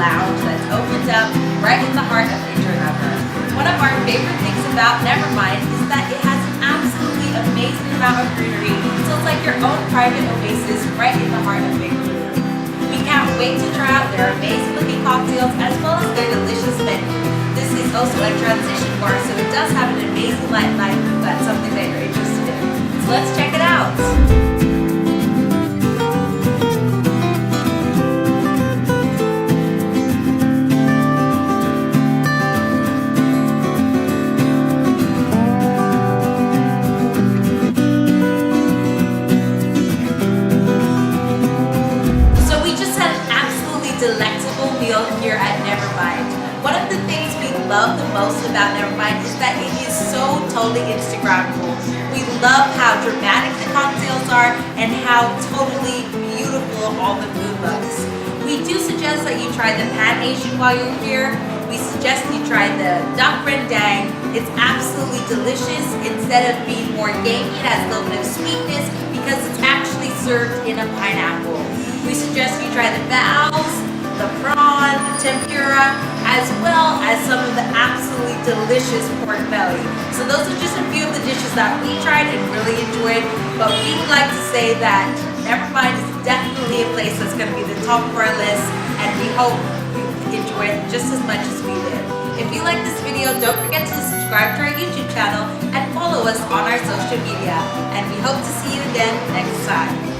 lounge that's opened up right in the heart of Inter Harbor. One of our favorite things about Nevermind is that it has an absolutely amazing amount of greenery, so it's like your own private oasis right in the heart of Bengaluru. We can't wait to try out their amazing looking cocktails as well as their delicious menu. This is also a transition bar, so it does have an amazing light life if that's something that you're interested in. So let's check it out. Delectable meal here at Nevermind. One of the things we love the most about Nevermind is that it is so totally Instagrammable. We love how dramatic the cocktails are and how totally beautiful all the food looks. We do suggest that you try the Pan Asian while you're here. We suggest you try the duck rendang. It's absolutely delicious. Instead of being more gamey, it has a little bit of sweetness because it's actually served in a pineapple. We suggest you try the baos, the prawn, the tempura, as well as some of the absolutely delicious pork belly. So those are just a few of the dishes that we tried and really enjoyed, but we would like to say that Nevermind is definitely a place that's going to be the top of our list, and we hope you enjoy it just as much as we did. If you like this video, don't forget to subscribe to our YouTube channel and follow us on our social media, and we hope to see you again next time.